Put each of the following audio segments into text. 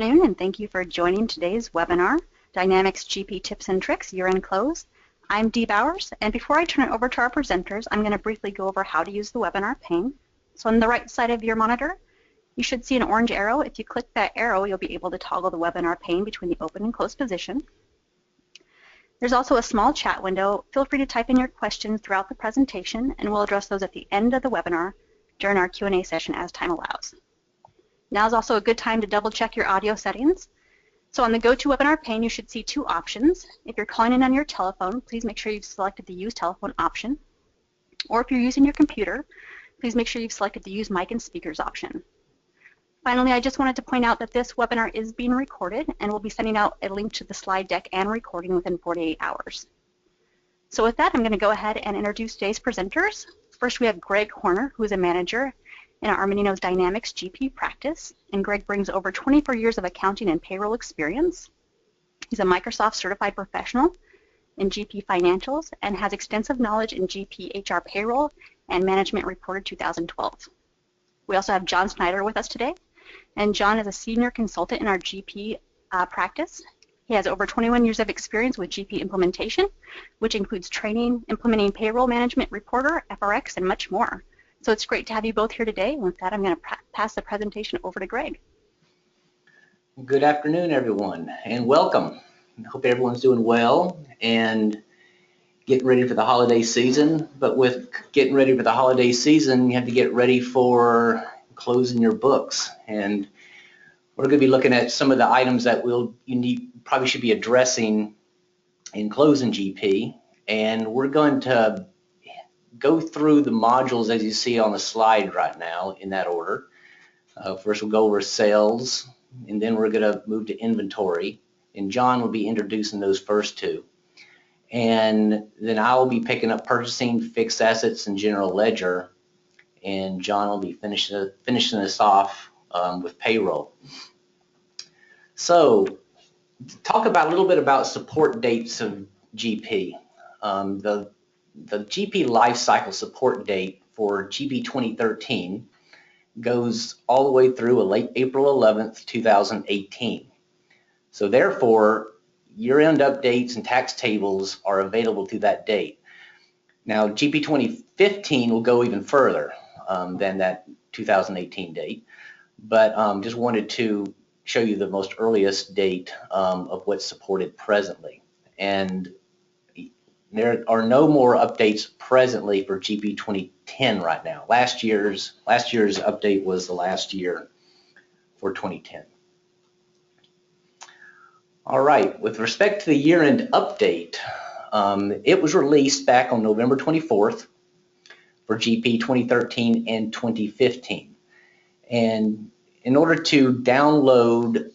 Afternoon, and thank you for joining today's webinar, Dynamics GP Tips and Tricks Year-End Close. I'm Dee Bowers, and before I turn it over to our presenters, I'm going to briefly go over how to use the webinar pane. So on the right side of your monitor, you should see an orange arrow. If you click that arrow, you'll be able to toggle the webinar pane between the open and closed position. There's also a small chat window. Feel free to type in your questions throughout the presentation, and we'll address those at the end of the webinar during our Q&A session as time allows. Now is also a good time to double check your audio settings. So on the GoToWebinar pane, you should see two options. If you're calling in on your telephone, please make sure you've selected the Use Telephone option. Or if you're using your computer, please make sure you've selected the Use Mic and Speakers option. Finally, I just wanted to point out that this webinar is being recorded, and we'll be sending out a link to the slide deck and recording within 48 hours. So with that, I'm going to go ahead and introduce today's presenters. First, we have Greg Horner, who is a manager in our Armanino's Dynamics GP practice, and Greg brings over 24 years of accounting and payroll experience. He's a Microsoft certified professional in GP financials and has extensive knowledge in GP HR payroll and management reported 2012. We also have John Snyder with us today, and John is a senior consultant in our GP practice. He has over 21 years of experience with GP implementation, which includes training, implementing payroll management reporter, FRX, and much more. So it's great to have you both here today. And with that, I'm going to pass the presentation over to Greg. Good afternoon, everyone, and welcome. I hope everyone's doing well and getting ready for the holiday season. But with getting ready for the holiday season, you have to get ready for closing your books. And we're going to be looking at some of the items that probably should be addressing in closing GP. And we're going to go through the modules as you see on the slide right now in that order. First we'll go over sales, and then we're going to move to inventory, and John will be introducing those first two. And then I'll be picking up purchasing, fixed assets, and general ledger, and John will be finishing us off with payroll. So talk about a little bit about support dates of GP. The GP lifecycle support date for GP 2013 goes all the way through April 11th, 2018. So therefore, year-end updates and tax tables are available to that date. Now, GP 2015 will go even further than that 2018 date, but just wanted to show you the most earliest date of what's supported presently. And there are no more updates presently for GP 2010 right now. Last year's update was the last year for 2010. All right, with respect to the year-end update, it was released back on November 24th for GP 2013 and 2015. And in order to download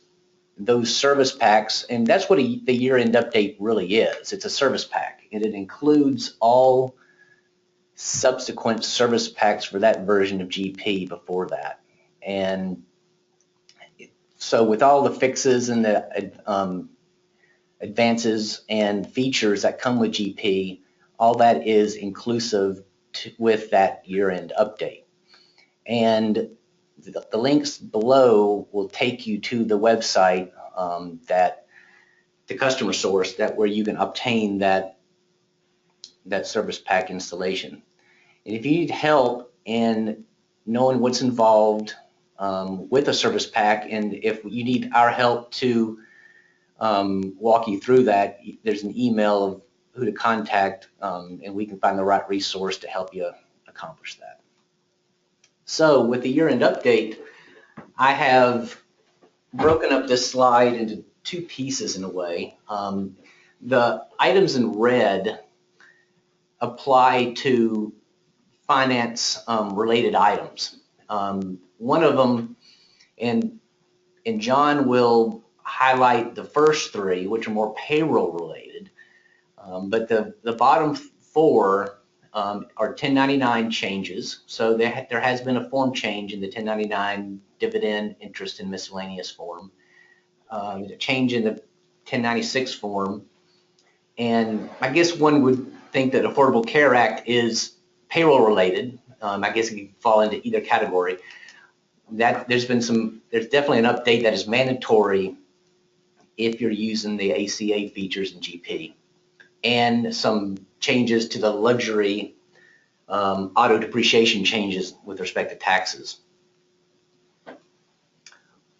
those service packs, and that's what the year-end update really is. It's a service pack, and it includes all subsequent service packs for that version of GP before that. And so with all the fixes and the advances and features that come with GP, all that is inclusive with that year-end update. And the links below will take you to the website that the customer source where you can obtain that service pack installation. And if you need help in knowing what's involved with a service pack, and if you need our help to walk you through that, there's an email of who to contact, and we can find the right resource to help you accomplish that. So with the year-end update, I have broken up this slide into two pieces in a way. The items in red apply to finance related items. One of them, and John will highlight the first three, which are more payroll related, but the bottom four are 1099 changes. So there has been a form change in the 1099 dividend, interest, and miscellaneous form, a change in the 1096 form, and I guess one would think that Affordable Care Act is payroll related. I guess it could fall into either category. there's definitely an update that is mandatory if you're using the ACA features in GP, and some changes to the luxury auto depreciation changes with respect to taxes.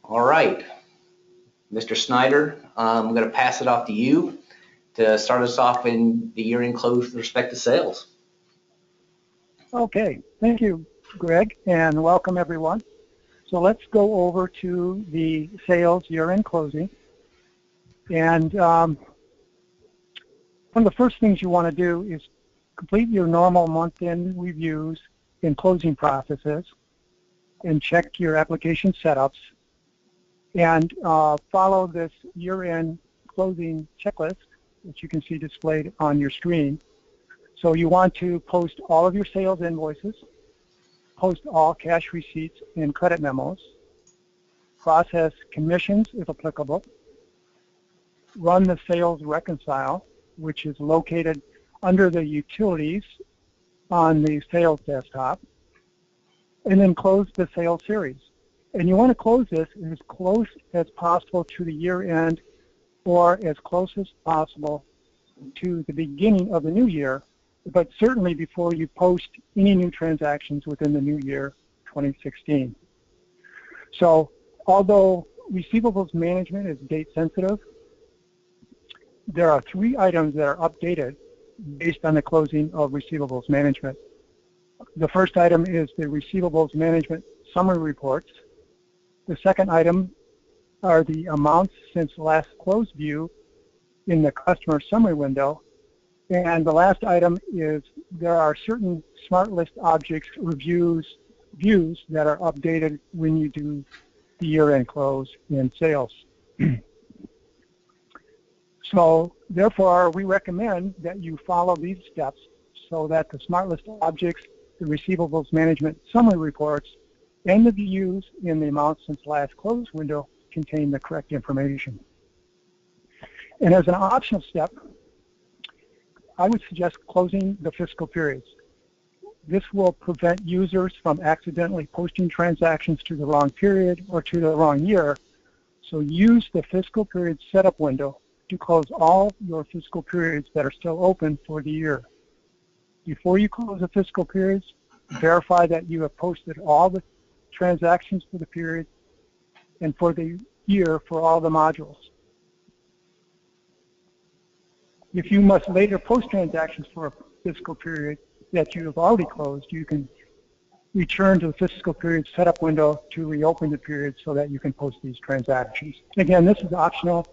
All right, Mr. Snyder, I'm going to pass it off to you to start us off in the year-end close with respect to sales. Okay, thank you, Greg, and welcome everyone. So let's go over to the sales year-end closing. And one of the first things you want to do is complete your normal month-end reviews and closing processes and check your application setups and follow this year-end closing checklist, which you can see displayed on your screen. So you want to post all of your sales invoices, post all cash receipts and credit memos, process commissions if applicable, run the sales reconcile, which is located under the utilities on the sales desktop, and then close the sales series. And you want to close this as close as possible to the year end or as close as possible to the beginning of the new year, but certainly before you post any new transactions within the new year 2016. So although receivables management is date sensitive, there are 3 items that are updated based on the closing of receivables management. The first item is the receivables management summary reports. The second item are the amounts since last close view in the customer summary window. And the last item is there are certain smart list objects views that are updated when you do the year-end close in sales. So therefore, we recommend that you follow these steps so that the smart list objects, the receivables management summary reports, and the views in the amounts since last close window contain the correct information. And as an optional step, I would suggest closing the fiscal periods. This will prevent users from accidentally posting transactions to the wrong period or to the wrong year. So use the fiscal period setup window to close all your fiscal periods that are still open for the year. Before you close the fiscal periods, verify that you have posted all the transactions for the period and for the year for all the modules. If you must later post transactions for a fiscal period that you have already closed, you can return to the fiscal period setup window to reopen the period so that you can post these transactions. Again, this is optional,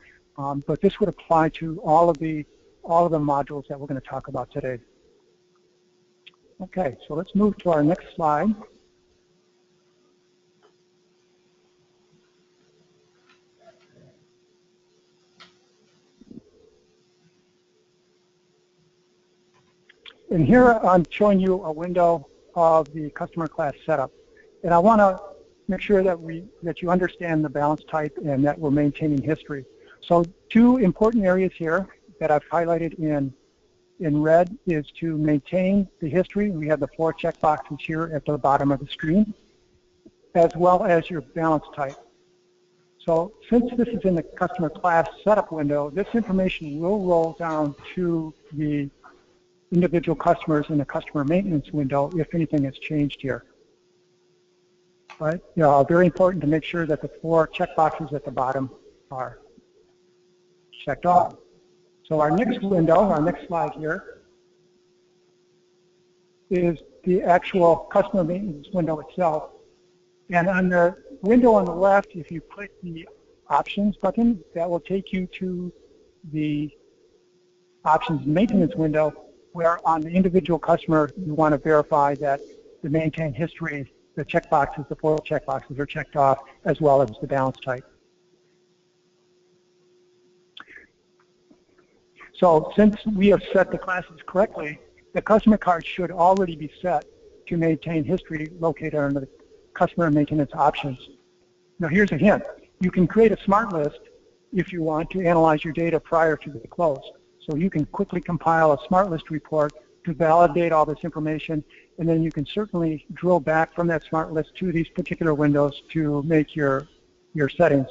but this would apply to all of the modules that we're going to talk about today. Okay, so let's move to our next slide. And here I'm showing you a window of the customer class setup. And I want to make sure that you understand the balance type and that we're maintaining history. So 2 important areas here that I've highlighted in red is to maintain the history. We have the 4 checkboxes here at the bottom of the screen, as well as your balance type. So since this is in the customer class setup window, this information will roll down to the individual customers in the customer maintenance window if anything has changed here. Right? Very important to make sure that the 4 checkboxes at the bottom are checked off. So our next window, our next slide here, is the actual customer maintenance window itself. And on the window on the left, if you click the options button, that will take you to the options maintenance window, where on the individual customer, you want to verify that the maintain history, the checkboxes, the 4 checkboxes are checked off, as well as the balance type. So since we have set the classes correctly, the customer card should already be set to maintain history located under the customer maintenance options. Now here's a hint. You can create a smart list if you want to analyze your data prior to the close. So you can quickly compile a smart list report to validate all this information and then you can certainly drill back from that smart list to these particular windows to make your settings.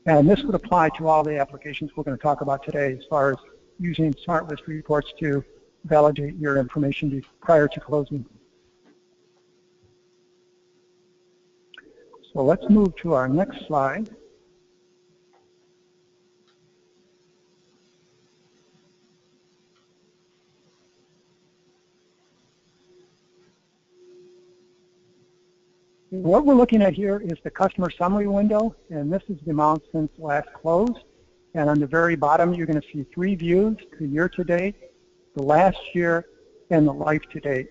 And this would apply to all the applications we're going to talk about today as far as using smart list reports to validate your information prior to closing. So let's move to our next slide. What we're looking at here is the customer summary window, and this is the amount since last close. And on the very bottom, you're going to see three views: the year to date, the last year, and the life to date.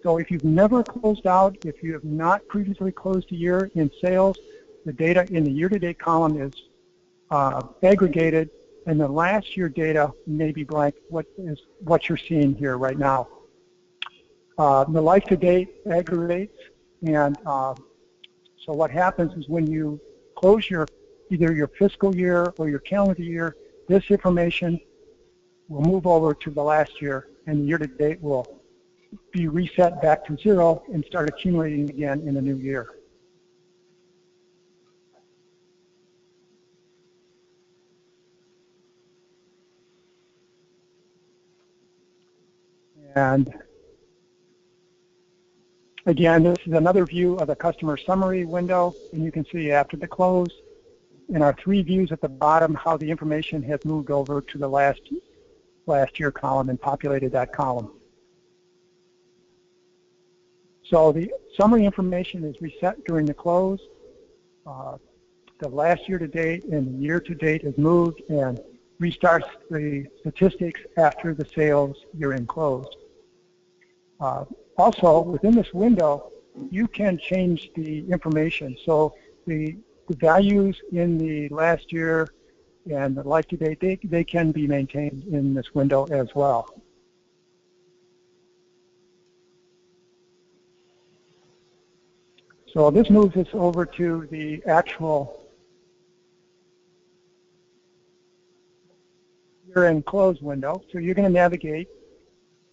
So if you've never closed out, if you have not previously closed a year in sales, the data in the year to date column is aggregated, and the last year data may be blank, what you're seeing here right now. The life to date aggregates, and so what happens is when you close either your fiscal year or your calendar year, this information will move over to the last year, and the year to date will be reset back to 0 and start accumulating again in the new year. And again, this is another view of the customer summary window, and you can see after the close in our three views at the bottom how the information has moved over to the last year column and populated that column. So the summary information is reset during the close. The last year to date and the year to date is moved and restarts the statistics after the sales year-end close. Also, within this window, you can change the information. So the values in the last year and the life to date, they can be maintained in this window as well. So this moves us over to the actual year-end close window. So you're going to navigate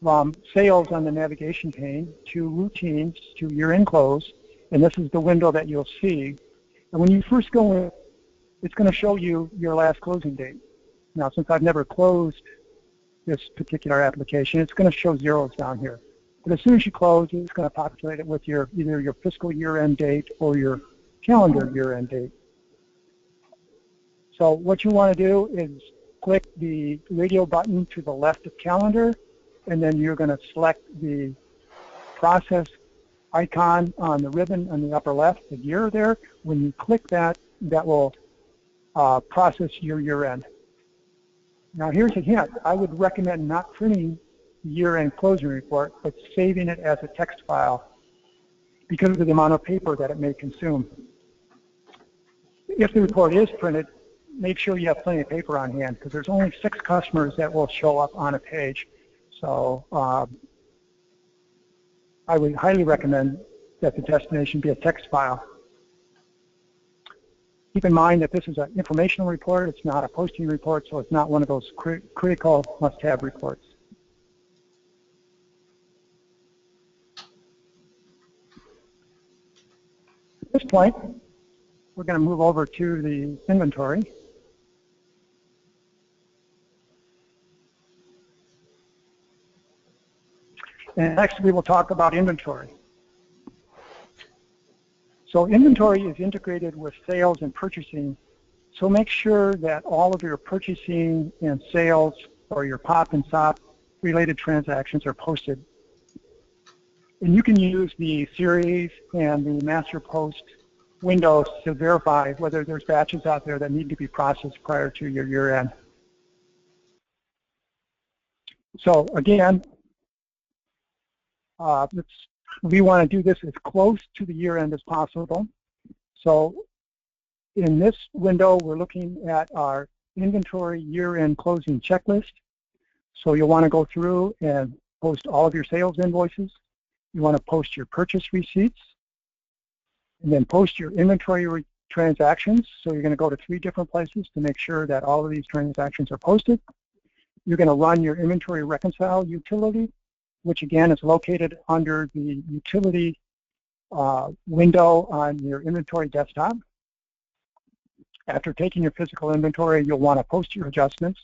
from sales on the navigation pane to routines to year-end close, and this is the window that you'll see. And when you first go in, it's going to show you your last closing date. Now, since I've never closed this particular application, it's going to show zeros down here. But as soon as you close, it's going to populate it with either your fiscal year-end date or your calendar year-end date. So what you want to do is click the radio button to the left of calendar, and then you're going to select the process icon on the ribbon on the upper left, the year there. When you click that, that will process your year-end. Now here's a hint. I would recommend not printing the year-end closing report, but saving it as a text file because of the amount of paper that it may consume. If the report is printed, make sure you have plenty of paper on hand because there's only 6 customers that will show up on a page. So I would highly recommend that the destination be a text file. Keep in mind that this is an informational report. It's not a posting report, so it's not one of those critical must-have reports. At this point, we're going to move over to the inventory. And next we will talk about inventory. So inventory is integrated with sales and purchasing. So make sure that all of your purchasing and sales or your POP and SOP related transactions are posted. And you can use the series and the master post windows to verify whether there's batches out there that need to be processed prior to your year end. So again, we want to do this as close to the year end as possible. So in this window, we're looking at our inventory year-end closing checklist. So you'll want to go through and post all of your sales invoices. You want to post your purchase receipts, and then post your inventory transactions. So you're going to go to 3 different places to make sure that all of these transactions are posted. You're going to run your inventory reconcile utility, which again is located under the utility window on your inventory desktop. After taking your physical inventory, you'll want to post your adjustments.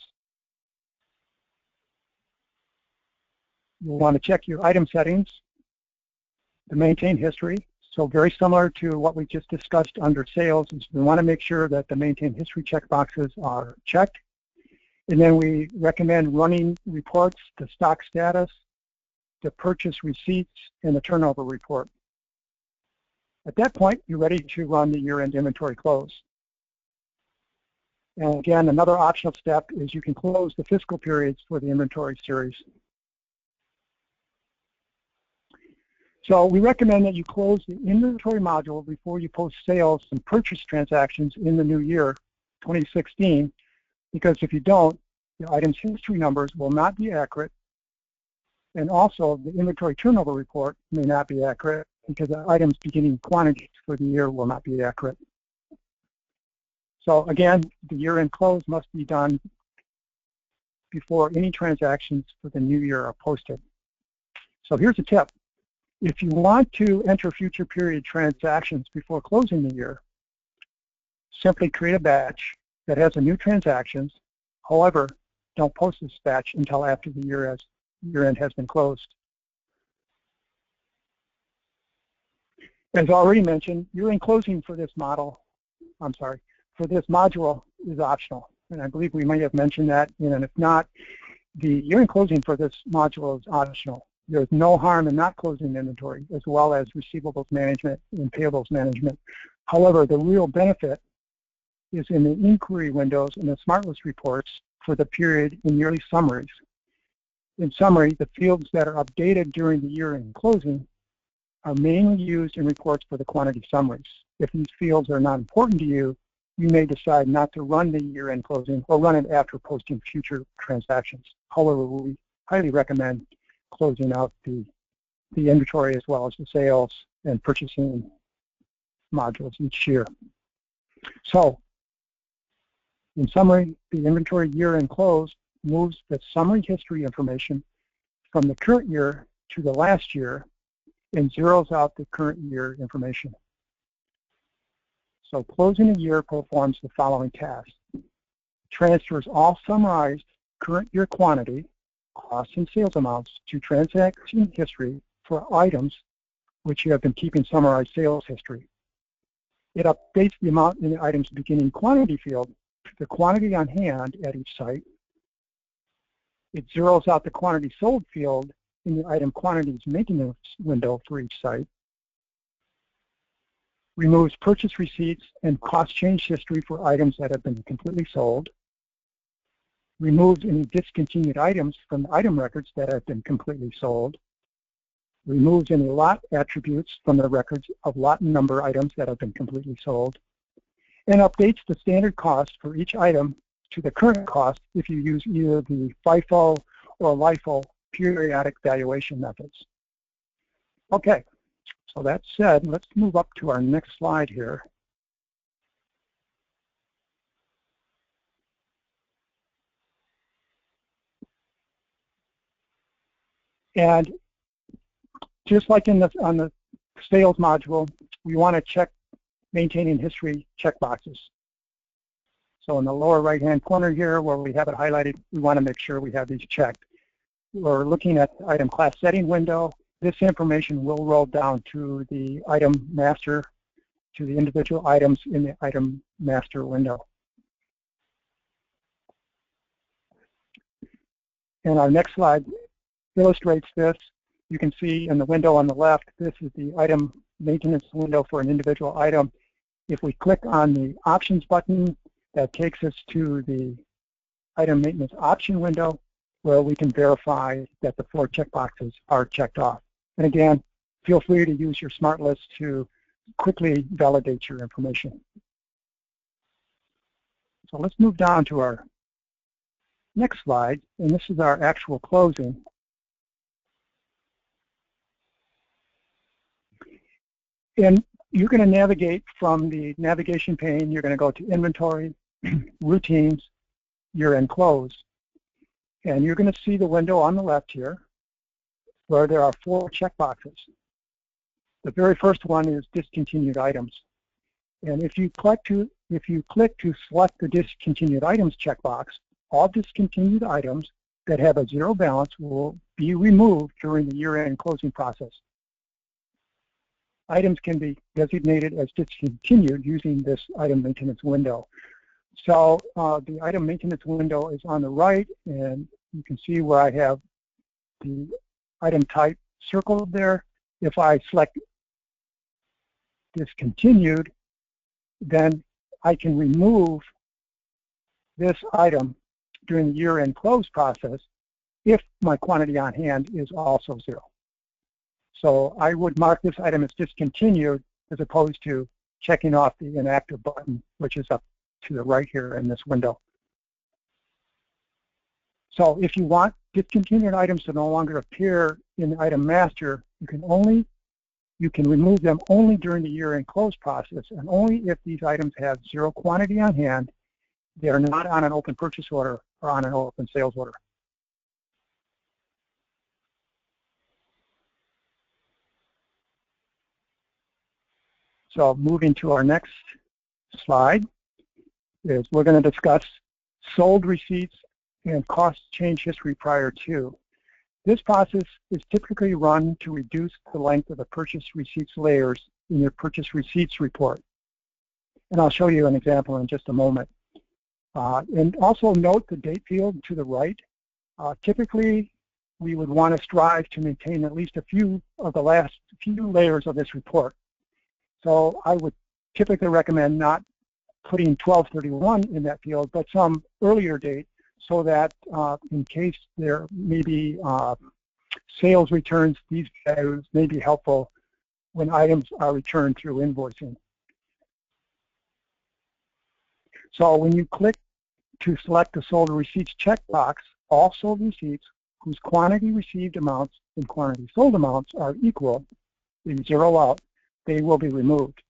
You'll want to check your item settings to maintain history. So very similar to what we just discussed under sales, is we want to make sure that the maintain history checkboxes are checked. And then we recommend running reports, the stock status, the purchase receipts, and the turnover report. At that point, you're ready to run the year-end inventory close. And again, another optional step is you can close the fiscal periods for the inventory series. So we recommend that you close the inventory module before you post sales and purchase transactions in the new year, 2016, because if you don't, the item's history numbers will not be accurate, and also the inventory turnover report may not be accurate because the items beginning quantities for the year will not be accurate. So again, the year-end close must be done before any transactions for the new year are posted. So here's a tip. If you want to enter future period transactions before closing the year, simply create a batch that has the new transactions. However, don't post this batch until after the year-end has been closed. As already mentioned, year-end closing for this module is optional. And I believe we might have mentioned that, and if not, the year-end closing for this module is optional. There's no harm in not closing inventory, as well as receivables management and payables management. However, the real benefit is in the inquiry windows and the SmartList reports for the period and yearly summaries. In summary, the fields that are updated during the year-end closing are mainly used in reports for the quantity summaries. If these fields are not important to you, you may decide not to run the year-end closing or run it after posting future transactions. However, we highly recommend closing out the inventory as well as the sales and purchasing modules each year. So, in summary, the inventory year-end close moves the summary history information from the current year to the last year and zeroes out the current year information. So closing a year performs the following tasks. Transfers all summarized current year quantity, costs and sales amounts to transaction history for items which you have been keeping summarized sales history. It updates the amount in the item's beginning quantity field to the quantity on hand at each site. It zeroes out the quantity sold field in the item quantities maintenance window for each site. Removes purchase receipts and cost change history for items that have been completely sold. Removes any discontinued items from the item records that have been completely sold. Removes any lot attributes from the records of lot number items that have been completely sold. And updates the standard cost for each item to the current cost if you use either the FIFO or LIFO periodic valuation methods. Okay, so that said, let's move up to our next slide here. And just like on the sales module, we want to check maintaining history checkboxes. So in the lower right-hand corner here where we have it highlighted, we want to make sure we have these checked. We're looking at the item class setting window. This information will roll down to the item master, to the individual items in the item master window. And our next slide illustrates this. You can see in the window on the left, this is the item maintenance window for an individual item. If we click on the options button, that takes us to the item maintenance option window where we can verify that the 4 checkboxes are checked off. And again, feel free to use your SmartList to quickly validate your information. So let's move down to our next slide, and this is our actual closing. And you're going to navigate from the navigation pane. You're going to go to Inventory, Routines, Year-End Close. And you're going to see the window on the left here. where there are 4 checkboxes. The very first one is discontinued items. And if you click to select the discontinued items checkbox, all discontinued items that have a 0 balance will be removed during the year-end closing process. Items can be designated as discontinued using this item maintenance window. So the item maintenance window is on the right, and you can see where I have the item type circled there. If I select discontinued, then I can remove this item during the year-end close process if my quantity on hand is also 0. So I would mark this item as discontinued as opposed to checking off the inactive button, which is up to the right here in this window. So if you want discontinued items to no longer appear in the item master, you can remove them only during the year-end close process, and only if these items have 0 quantity on hand, they are not on an open purchase order or on an open sales order. So moving to our next slide is we're going to discuss sold receipts and cost change history prior to. This process is typically run to reduce the length of the purchase receipts layers in your purchase receipts report. And I'll show you an example in just a moment. And also note the date field to the right. Typically, we would want to strive to maintain at least a few of the last few layers of this report. So I would typically recommend not putting 12/31 in that field, but some earlier date, so that in case there may be sales returns, these values may be helpful when items are returned through invoicing. So when you click to select the sold receipts checkbox, all sold receipts whose quantity received amounts and quantity sold amounts are equal, they 0 out, they will be removed.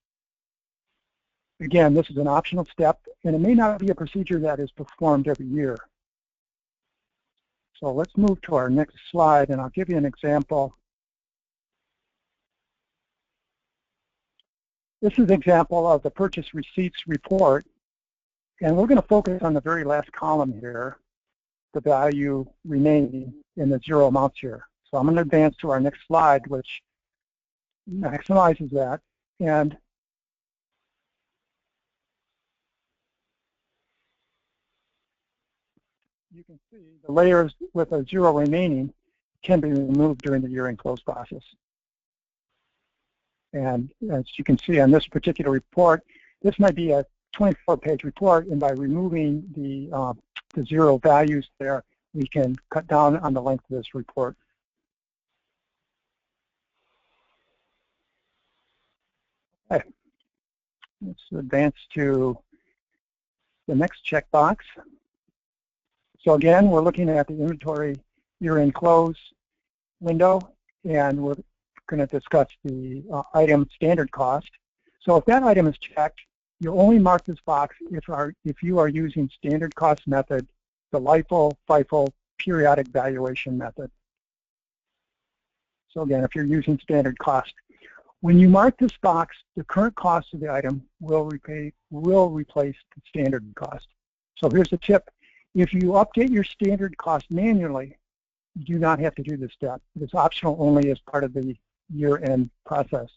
Again, this is an optional step, and it may not be a procedure that is performed every year. So let's move to our next slide, and I'll give you an example. This is an example of the purchase receipts report, and we're going to focus on the very last column here, the value remaining in the 0 amounts here. So I'm going to advance to our next slide, which maximizes that. And you can see the layers with a 0 remaining can be removed during the year-end close process. And as you can see on this particular report, this might be a 24-page report, and by removing the 0 values there, we can cut down on the length of this report. Okay. Let's advance to the next checkbox. So again, we're looking at the inventory year-end close window, and we're going to discuss the item standard cost. So if that item is checked, you only mark this box if you are using standard cost method, the LIFO, FIFO, periodic valuation method. So again, if you're using standard cost. When you mark this box, the current cost of the item will replace the standard cost. So here's a tip. If you update your standard cost manually, you do not have to do this step. It's optional only as part of the year-end process.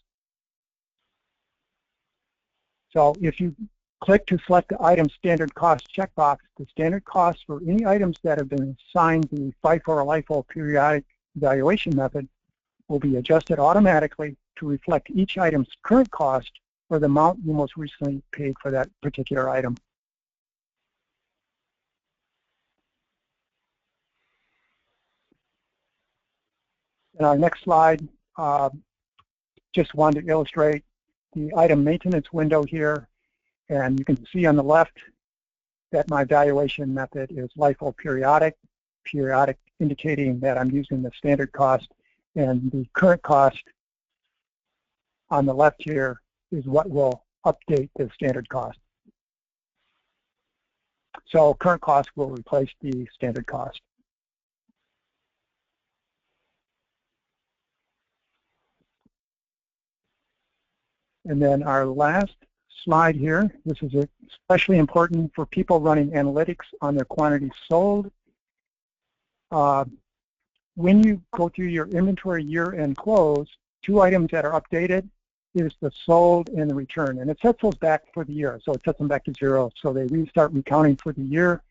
So if you click to select the item standard cost checkbox, the standard cost for any items that have been assigned the FIFO or LIFO periodic valuation method will be adjusted automatically to reflect each item's current cost or the amount you most recently paid for that particular item. In our next slide, just wanted to illustrate the item maintenance window here, and you can see on the left that my valuation method is LIFO periodic indicating that I'm using the standard cost, and the current cost on the left here is what will update the standard cost. So current cost will replace the standard cost. And then our last slide here, this is especially important for people running analytics on their quantities sold. When you go through your inventory year-end close, 2 items that are updated is the sold and the return. And it sets those back for the year. So it sets them back to 0. So they restart recounting for the year.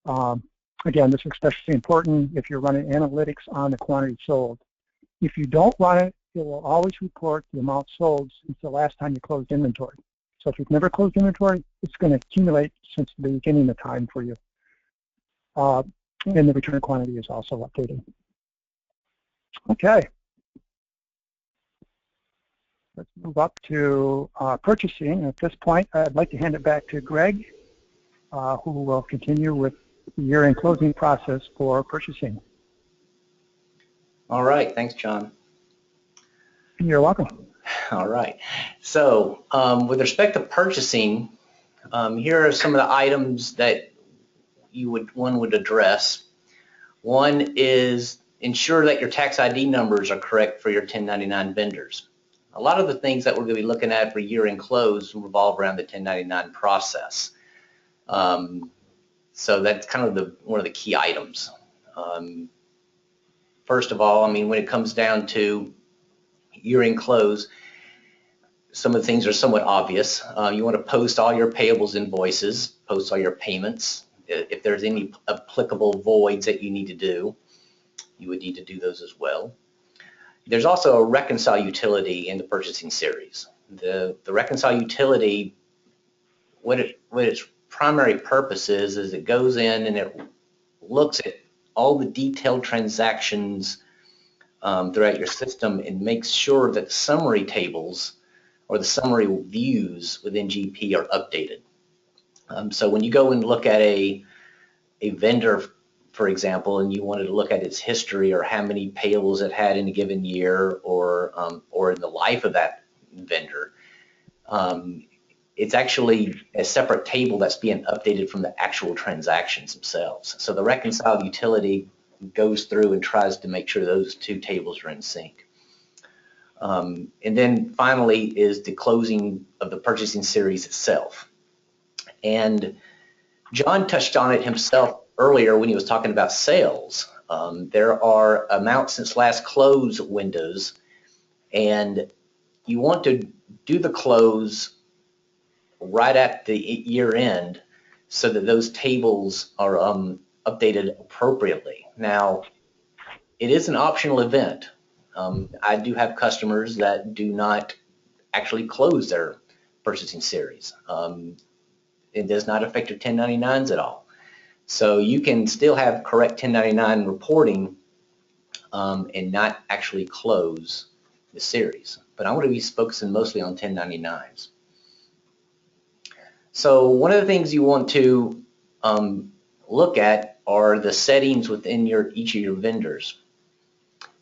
Again, this is especially important if you're running analytics on the quantity sold. If you don't run it, it will always report the amount sold since the last time you closed inventory. So if you've never closed inventory, it's going to accumulate since the beginning of time for you. And the return quantity is also updated. Okay. Let's move up to purchasing. At this point, I'd like to hand it back to Greg, who will continue with the year-end closing process for purchasing. All right, thanks, John. You're welcome. All right. So with respect to purchasing, here are some of the items that one would address. One is ensure that your tax ID numbers are correct for your 1099 vendors. A lot of the things that we're going to be looking at for year-end close revolve around the 1099 process. So that's kind of one of the key items. First of all, I mean, when it comes down to year-end close, some of the things are somewhat obvious. You want to post all your payables invoices, post all your payments. If there's any applicable voids that you need to do, you would need to do those as well. There's also a reconcile utility in the purchasing series. The reconcile utility, what its primary purpose is it goes in and it looks at all the detailed transactions throughout your system and makes sure that summary tables or the summary views within GP are updated. So when you go and look at a vendor, for example, and you wanted to look at its history or how many payables it had in a given year or in the life of that vendor, it's actually a separate table that's being updated from the actual transactions themselves. So the reconcile utility goes through and tries to make sure those 2 tables are in sync. And then finally is the closing of the purchasing series itself. And John touched on it himself earlier when he was talking about sales. There are amount since last close windows, and you want to do the close right at the year end so that those tables are updated appropriately. Now, it is an optional event. I do have customers that do not actually close their purchasing series. It does not affect your 1099s at all. So you can still have correct 1099 reporting and not actually close the series. But I'm going to be focusing mostly on 1099s. So one of the things you want to look at are the settings within each of your vendors.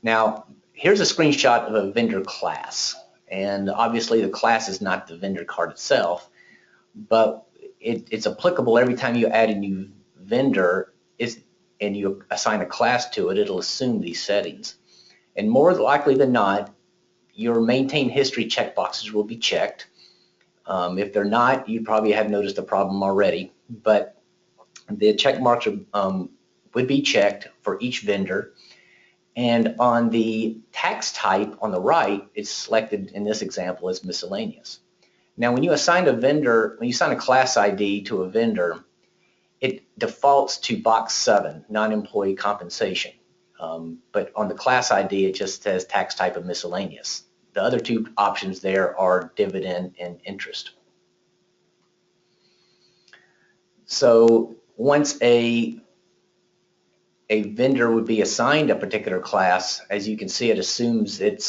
Now, here's a screenshot of a vendor class. And obviously the class is not the vendor card itself, but it's applicable every time you add a new vendor and you assign a class to it, it'll assume these settings. And more likely than not, your maintain history checkboxes will be checked. If they're not, you probably have noticed a problem already, but the check marks would be checked for each vendor. And on the tax type on the right, it's selected in this example as miscellaneous. Now, when you assign when you assign a class ID to a vendor, it defaults to box 7, non-employee compensation. But on the class ID, it just says tax type of miscellaneous. The other 2 options there are dividend and interest. So once a vendor would be assigned a particular class, as you can see, it assumes it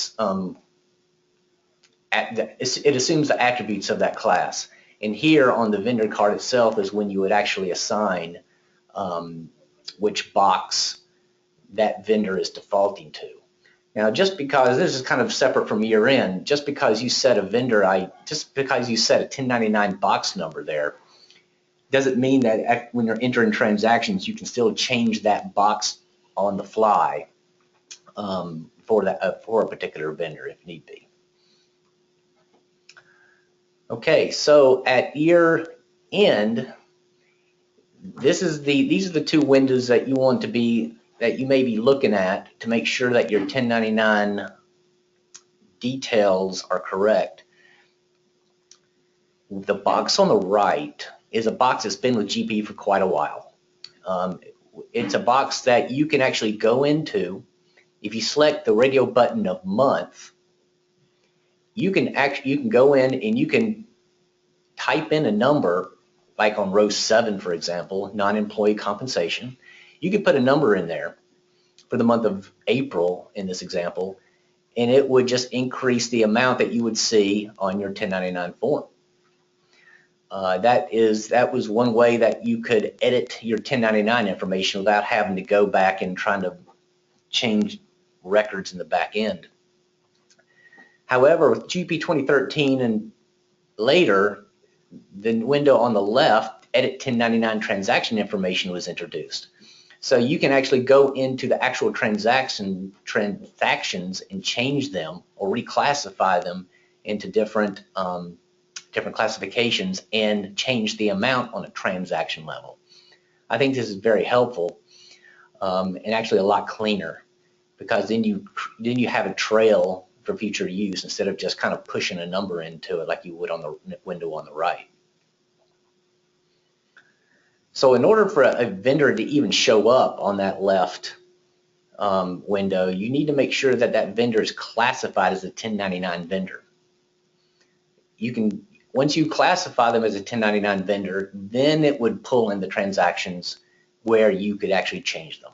assumes the attributes of that class. And here on the vendor card itself is when you would actually assign which box that vendor is defaulting to. Now, just because this is kind of separate from year end, just because you set a just because you set a 1099 box number there, doesn't mean that when you're entering transactions, you can still change that box on the fly for a particular vendor if need be. Okay, so at year end, these are the two windows that you want to be, that you may be looking at to make sure that your 1099 details are correct. The box on the right is a box that's been with GP for quite a while. It's a box that you can actually go into. If you select the radio button of month, you can go in and you can type in a number, like on row 7, for example, non-employee compensation. You could put a number in there for the month of April in this example, and it would just increase the amount that you would see on your 1099 form. That was one way that you could edit your 1099 information without having to go back and trying to change records in the back end. However, with GP 2013 and later, the window on the left, Edit 1099 Transaction Information, was introduced. So you can actually go into the actual transactions and change them or reclassify them into different classifications and change the amount on a transaction level. I think this is very helpful and actually a lot cleaner, because then you have a trail for future use instead of just kind of pushing a number into it like you would on the window on the right. So in order for a vendor to even show up on that left window, you need to make sure that that vendor is classified as a 1099 vendor. Once you classify them as a 1099 vendor, then it would pull in the transactions where you could actually change them.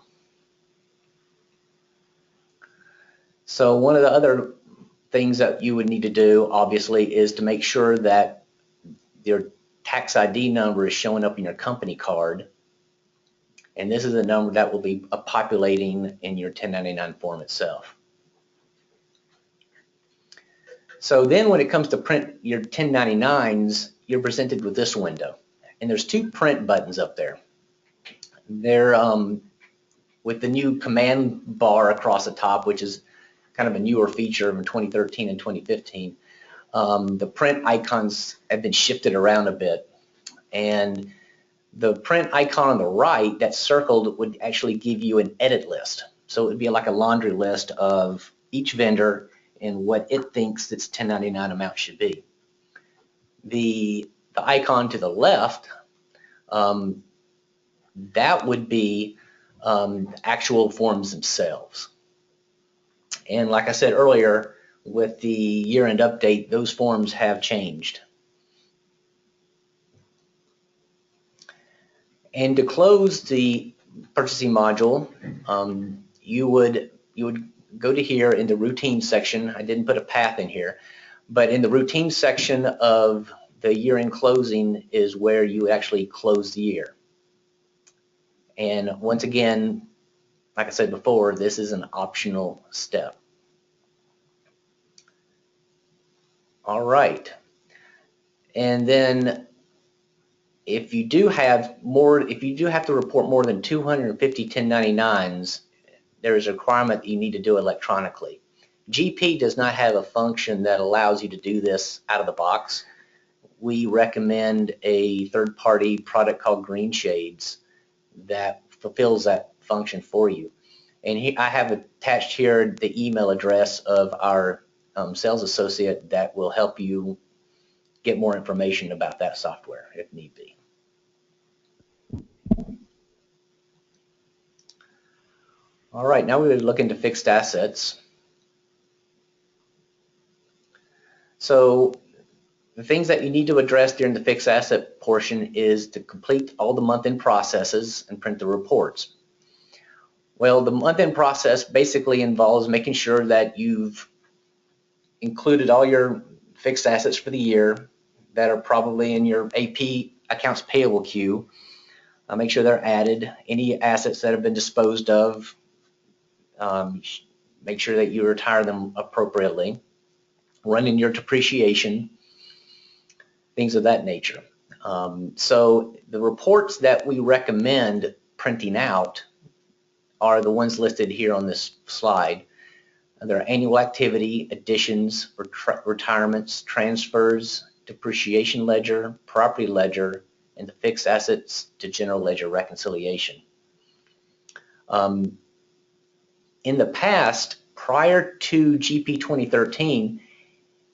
So one of the other things that you would need to do, obviously, is to make sure that your tax ID number is showing up in your company card. And this is a number that will be populating in your 1099 form itself. So then when it comes to print your 1099s, you're presented with this window. And there's two print buttons up there. They're with the new command bar across the top, which is kind of a newer feature in 2013 and 2015. The print icons have been shifted around a bit. And the print icon on the right that's circled would actually give you an edit list. So it would be like a laundry list of each vendor and what it thinks its 1099 amount should be. The icon to the left, that would be actual forms themselves. And like I said earlier, with the year-end update, those forms have changed. And to close the purchasing module, you would go to here in the routine section. I didn't put a path in here, but in the routine section of the year-end closing is where you actually close the year. And once again, like I said before, this is an optional step. All right. And then if you do have to report more than 250 1099s, there is a requirement that you need to do electronically. GP does not have a function that allows you to do this out of the box. We recommend a third-party product called Green Shades that fulfills that function for you. And I have attached here the email address of our sales associate that will help you get more information about that software if need be. All right, now we would look into fixed assets. So the things that you need to address during the fixed asset portion is to complete all the month-end processes and print the reports. Well, the month-end process basically involves making sure that you've included all your fixed assets for the year that are probably in your AP accounts payable queue. Make sure they're added. Any assets that have been disposed of, make sure that you retire them appropriately. Running your depreciation, things of that nature. So the reports that we recommend printing out are the ones listed here on this slide. There are annual activity, additions, retirements, transfers, depreciation ledger, property ledger, and the fixed assets to general ledger reconciliation. In the past, prior to GP 2013,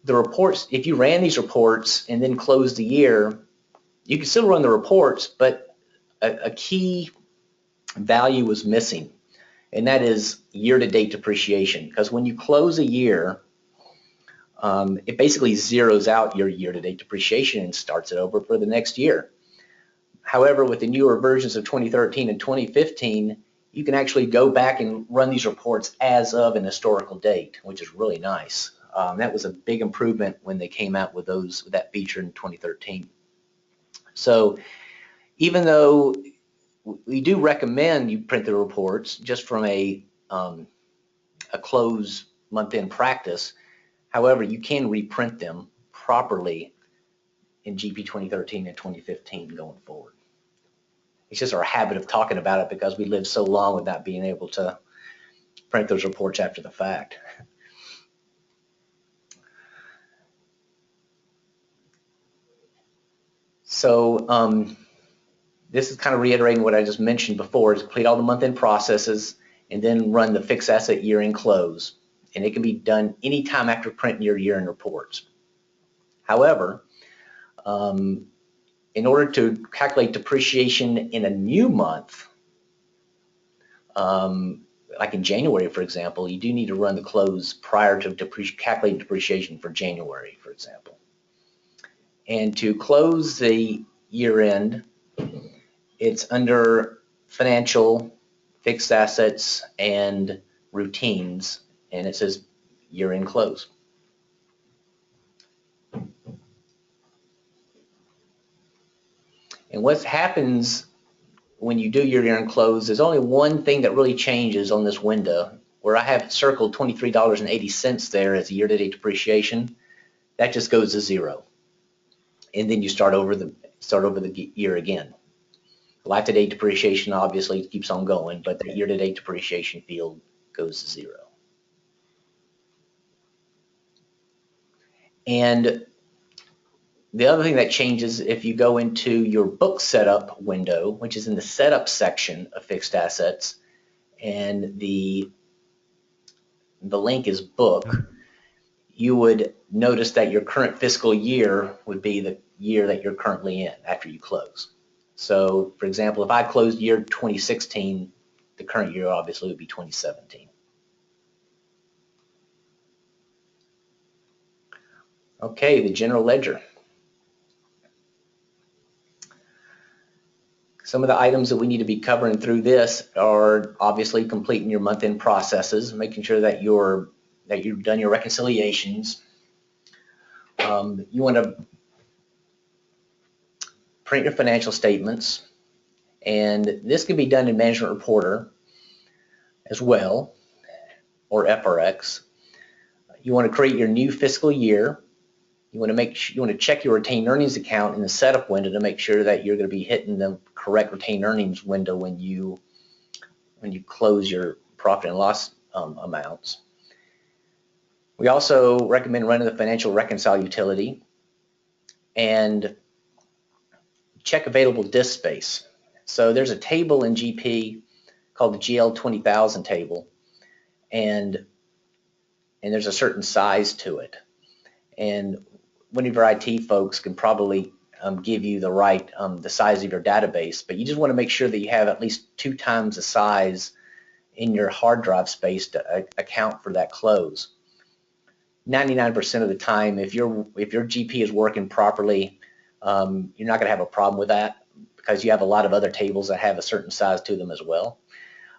the reports, if you ran these reports and then closed the year, you could still run the reports, but a key value was missing, and that is year-to-date depreciation. Because when you close a year, it basically zeroes out your year-to-date depreciation and starts it over for the next year. However, with the newer versions of 2013 and 2015, you can actually go back and run these reports as of an historical date, which is really nice. That was a big improvement when they came out with that feature in 2013. So even though we do recommend you print the reports just from a close month-end practice, however, you can reprint them properly in GP 2013 and 2015 going forward. It's just our habit of talking about it because we lived so long without being able to print those reports after the fact. So this is kind of reiterating what I just mentioned before, is complete all the month-end processes and then run the fixed asset year-end close. And it can be done anytime after printing your year-end reports. However, in order to calculate depreciation in a new month, like in January, for example, you do need to run the close prior to calculating depreciation for January, for example. And to close the year-end, it's under financial, fixed assets, and routines, and it says year-end close. And what happens when you do your year-end close, there's only one thing that really changes on this window, where I have circled $23.80 there as a year-to-date depreciation. That just goes to zero, and then you start over the year again. Life-to-date depreciation obviously keeps on going, but the year-to-date depreciation field goes to zero. And the other thing that changes, if you go into your book setup window, which is in the setup section of fixed assets, and the link is book, you would notice that your current fiscal year would be the year that you're currently in after you close. So, for example, if I closed year 2016, the current year obviously would be 2017. Okay, the general ledger. Some of the items that we need to be covering through this are obviously completing your month-end processes, making sure that you've done your reconciliations. You want to print your financial statements, and this can be done in Management Reporter as well, or FRX. You want to create your new fiscal year. You want to check your retained earnings account in the setup window to make sure that you're going to be hitting the correct retained earnings window when you close your profit and loss amounts. We also recommend running the financial reconcile utility and check available disk space. So there's a table in GP called the GL 20,000 table, and there's a certain size to it. And one of your IT folks can probably give you the size of your database, but you just want to make sure that you have at least 2 times the size in your hard drive space to account for that close. 99% of the time, if your GP is working properly, you're not going to have a problem with that, because you have a lot of other tables that have a certain size to them as well.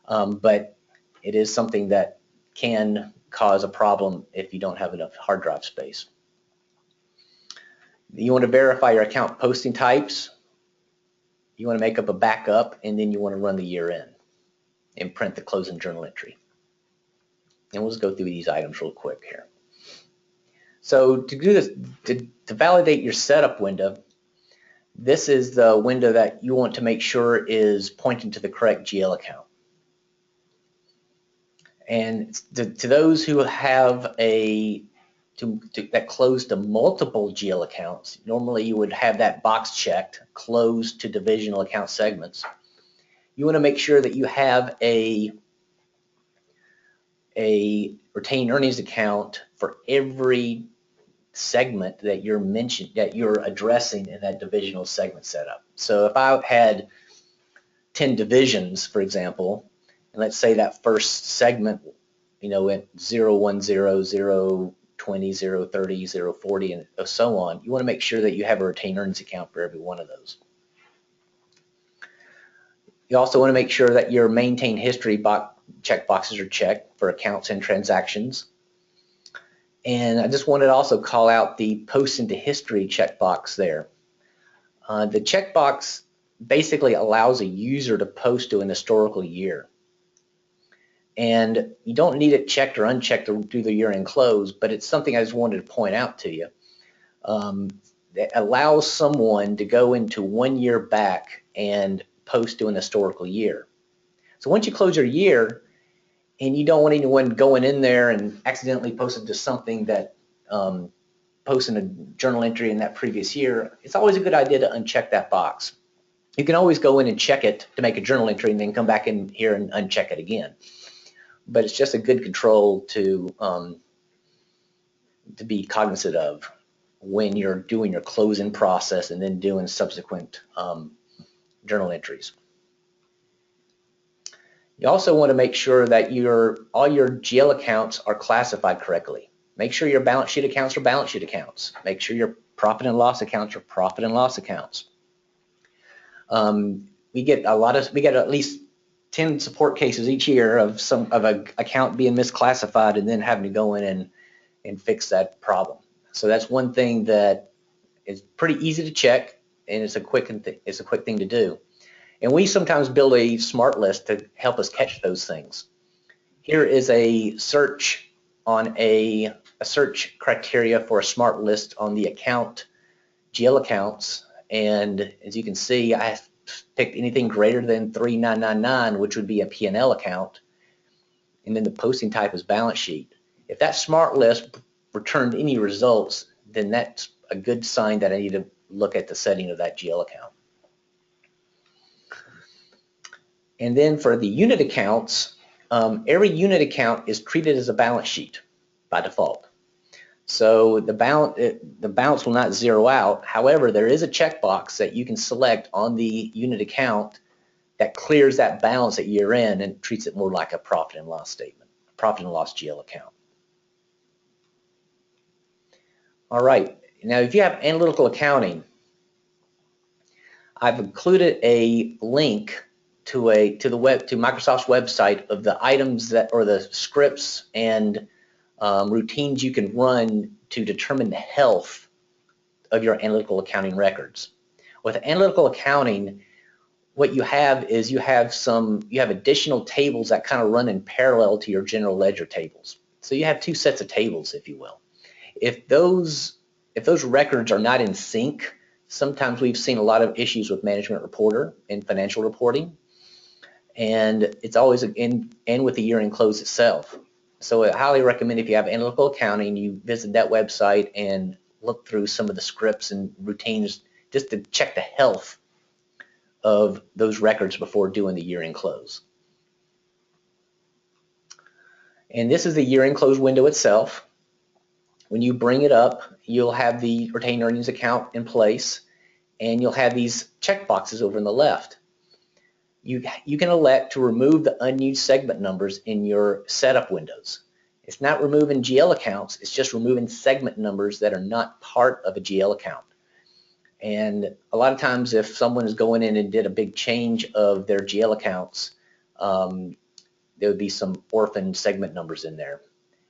But it is something that can cause a problem if you don't have enough hard drive space. You want to verify your account posting types. You want to make up a backup, and then you want to run the year end and print the closing journal entry. And we'll just go through these items real quick here. So to do this, to validate your setup window, this is the window that you want to make sure is pointing to the correct GL account. And to those who have a that close to multiple GL accounts, normally you would have that box checked, closed to divisional account segments. You want to make sure that you have a retained earnings account for every segment that you're addressing in that divisional segment setup. So if I had 10 divisions, for example, and let's say that first segment, went 010, 020, 030, 040, and so on, you want to make sure that you have a retained earnings account for every one of those. You also want to make sure that your maintain history checkboxes are checked for accounts and transactions. And I just wanted to also call out the post into history checkbox there. The checkbox basically allows a user to post to an historical year. And you don't need it checked or unchecked to do the year-end close, but it's something I just wanted to point out to you. That allows someone to go into 1 year back and post to an historical year. So once you close your year, and you don't want anyone going in there and accidentally posting to something that posting a journal entry in that previous year, it's always a good idea to uncheck that box. You can always go in and check it to make a journal entry and then come back in here and uncheck it again. But it's just a good control to be cognizant of when you're doing your closing process and then doing subsequent journal entries. You also want to make sure that all your GL accounts are classified correctly. Make sure your balance sheet accounts are balance sheet accounts. Make sure your profit and loss accounts are profit and loss accounts. We get at least 10 support cases each year of an account being misclassified and then having to go in and fix that problem. So that's one thing that is pretty easy to check, and it's a quick thing to do. And we sometimes build a smart list to help us catch those things. Here is a search on a search criteria for a smart list on the GL accounts, and as you can see, I picked anything greater than 3999, which would be a P&L account, and then the posting type is balance sheet. If that smart list returned any results, then that's a good sign that I need to look at the setting of that GL account. And then for the unit accounts, every unit account is treated as a balance sheet by default. So the balance will not zero out. However, there is a checkbox that you can select on the unit account that clears that balance at year end and treats it more like a profit and loss statement, profit and loss GL account. All right, now if you have analytical accounting, I've included a link to Microsoft's website of the items or the scripts and routines you can run to determine the health of your analytical accounting records. With analytical accounting, what you have is you have additional tables that kind of run in parallel to your general ledger tables. So you have two sets of tables, if you will. If those records are not in sync, sometimes we've seen a lot of issues with Management Reporter and financial reporting, and it's always and with the year-end close itself. So I highly recommend, if you have analytical accounting, you visit that website and look through some of the scripts and routines just to check the health of those records before doing the year-end close. And this is the year-end close window itself. When you bring it up, you'll have the retained earnings account in place, and you'll have these checkboxes over on the left. You can elect to remove the unused segment numbers in your setup windows. It's not removing GL accounts, it's just removing segment numbers that are not part of a GL account. And a lot of times if someone is going in and did a big change of their GL accounts, there would be some orphan segment numbers in there.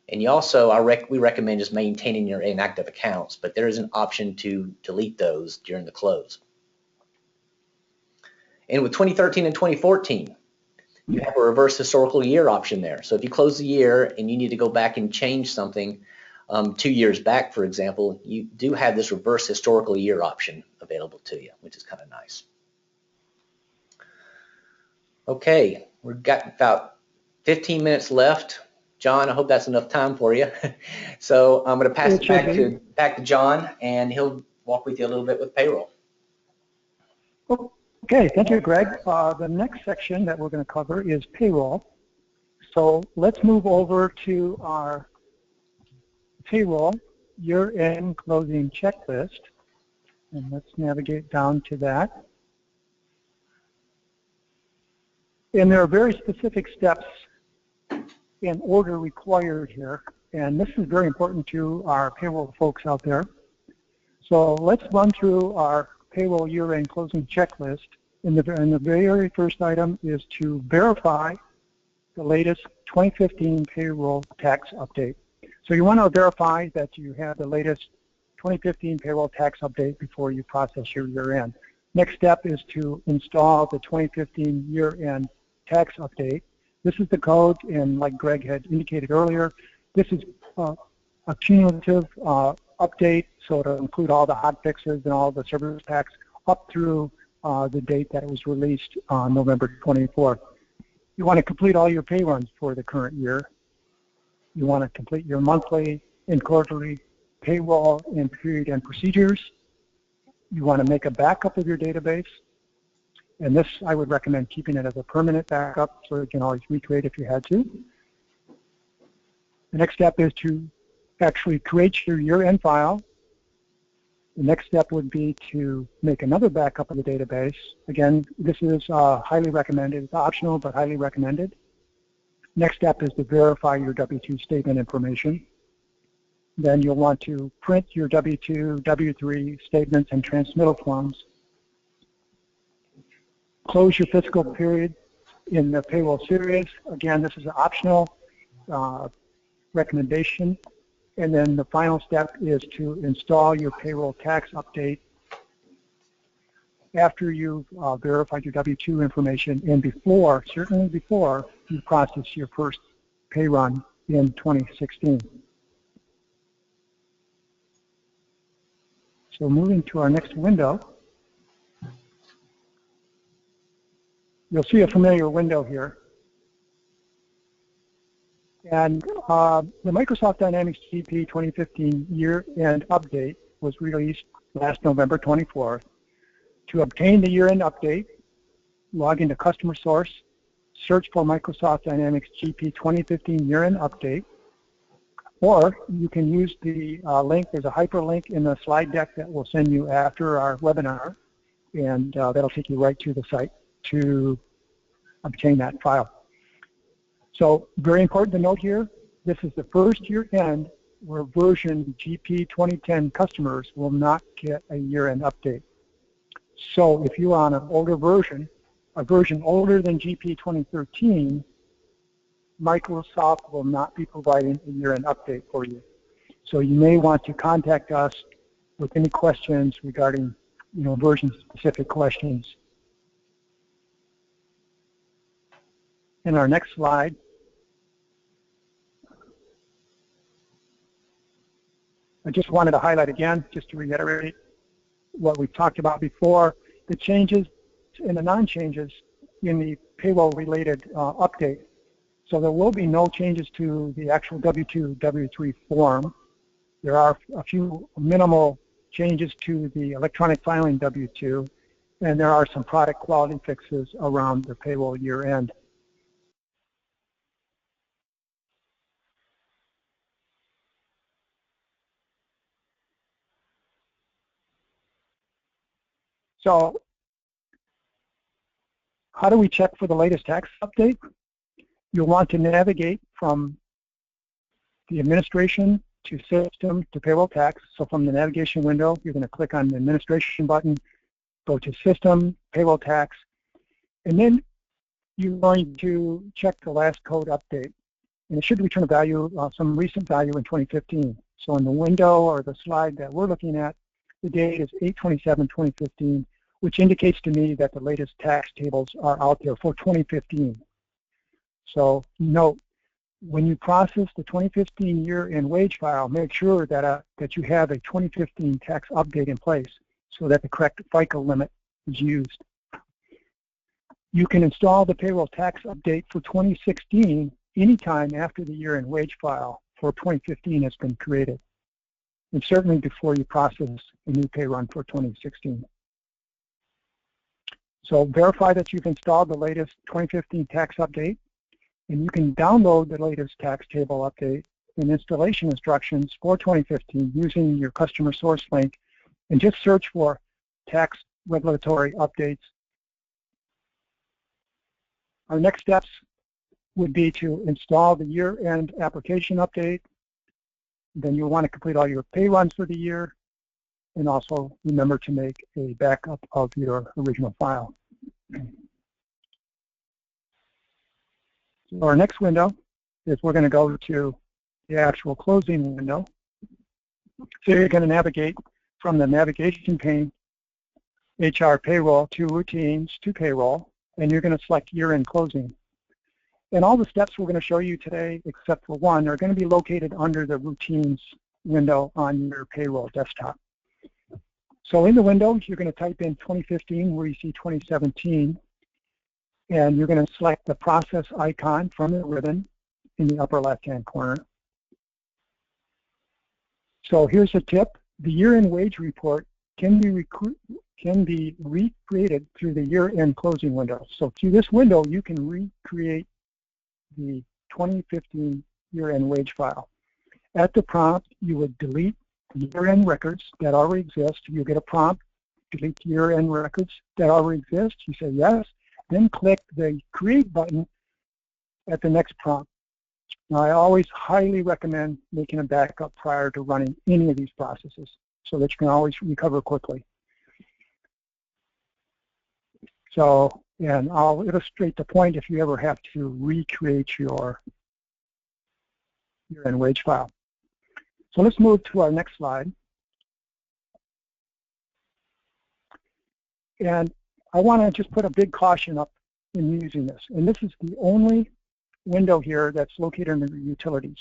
And you also, we recommend just maintaining your inactive accounts, but there is an option to delete those during the close. And with 2013 and 2014, you have a reverse historical year option there. So if you close the year and you need to go back and change something 2 years back, for example, you do have this reverse historical year option available to you, which is kind of nice. Okay, we've got about 15 minutes left. John, I hope that's enough time for you. So I'm going to pass it back to John, and he'll walk with you a little bit with payroll. Okay, thank you, Greg. The next section that we're going to cover is payroll. So let's move over to our payroll year-end closing checklist, and let's navigate down to that. And there are very specific steps in order required here, and this is very important to our payroll folks out there. So let's run through our payroll year-end closing checklist. And the very first item is to verify the latest 2015 payroll tax update. So you want to verify that you have the latest 2015 payroll tax update before you process your year-end. Next step is to install the 2015 year-end tax update. This is the code, and like Greg had indicated earlier, this is a cumulative update, so it'll include all the hot fixes and all the service packs up through the date that it was released on November 24th. You want to complete all your pay runs for the current year. You want to complete your monthly and quarterly payroll and period end procedures. You want to make a backup of your database. And this, I would recommend keeping it as a permanent backup so you can always recreate if you had to. The next step is to actually create your year-end file. The next step would be to make another backup of the database. Again, this is highly recommended. It's optional, but highly recommended. Next step is to verify your W-2 statement information. Then you'll want to print your W-2, W-3 statements and transmittal forms. Close your fiscal period in the payroll series. Again, this is an optional recommendation. And then the final step is to install your payroll tax update after you've verified your W-2 information and before, certainly before, you process your first pay run in 2016. So moving to our next window, you'll see a familiar window here. And the Microsoft Dynamics GP 2015 year-end update was released last November 24th. To obtain the year-end update, log into Customer Source, search for Microsoft Dynamics GP 2015 year-end update, or you can use the link. There's a hyperlink in the slide deck that we'll send you after our webinar, and that'll take you right to the site to obtain that file. So very important to note here, this is the first year-end where version GP 2010 customers will not get a year-end update. So if you're on an older version, a version older than GP 2013, Microsoft will not be providing a year-end update for you. So you may want to contact us with any questions regarding, version-specific questions. In our next slide, I just wanted to highlight again, just to reiterate what we've talked about before, the changes and the non-changes in the payroll-related update. So there will be no changes to the actual W-2, W-3 form. There are a few minimal changes to the electronic filing W-2, and there are some product quality fixes around the payroll year-end. So how do we check for the latest tax update? You'll want to navigate from the administration to system to payroll tax. So from the navigation window, you're going to click on the administration button, go to system, payroll tax, and then you're going to check the last code update. And it should return a value, some recent value in 2015. So in the window or the slide that we're looking at, the date is 8/27/2015, which indicates to me that the latest tax tables are out there for 2015. So note, when you process the 2015 year-end wage file, make sure that, that you have a 2015 tax update in place so that the correct FICA limit is used. You can install the payroll tax update for 2016 anytime after the year-end wage file for 2015 has been created, and certainly before you process a new pay run for 2016. So verify that you've installed the latest 2015 tax update, and you can download the latest tax table update and installation instructions for 2015 using your customer source link, and just search for tax regulatory updates. Our next steps would be to install the year-end application update. Then you'll want to complete all your pay runs for the year, and also remember to make a backup of your original file. So our next window is we're going to go to the actual closing window. So you're going to navigate from the navigation pane, HR payroll, to routines, to payroll, and you're going to select year-end closing. And all the steps we're going to show you today, except for one, are going to be located under the routines window on your payroll desktop. So in the window, you're going to type in 2015 where you see 2017, and you're going to select the process icon from the ribbon in the upper left-hand corner. So here's a tip. The year-end wage report can be recreated through the year-end closing window. So through this window, you can recreate the 2015 year-end wage file. At the prompt, you would delete the year-end records that already exist. You get a prompt, delete the year-end records that already exist. You say yes, then click the Create button at the next prompt. Now, I always highly recommend making a backup prior to running any of these processes so that you can always recover quickly. So, and I'll illustrate the point if you ever have to recreate your year-end wage file. So let's move to our next slide. And I want to just put a big caution up in using this. And this is the only window here that's located under utilities.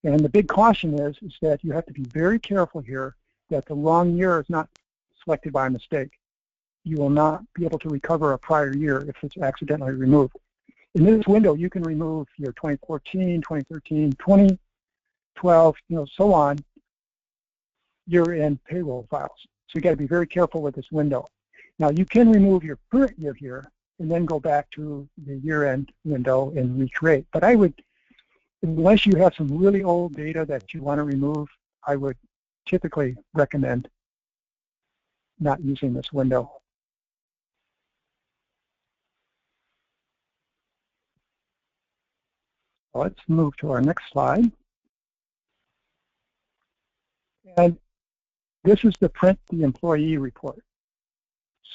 And the big caution is that you have to be very careful here that the wrong year is not selected by mistake. You will not be able to recover a prior year if it's accidentally removed. In this window, you can remove your 2014, 2013, 2012, so on, year-end payroll files. So you got to be very careful with this window. Now, you can remove your current year here and then go back to the year-end window and recreate. But I would, unless you have some really old data that you want to remove, I would typically recommend not using this window. Let's move to our next slide. And this is the print the employee report.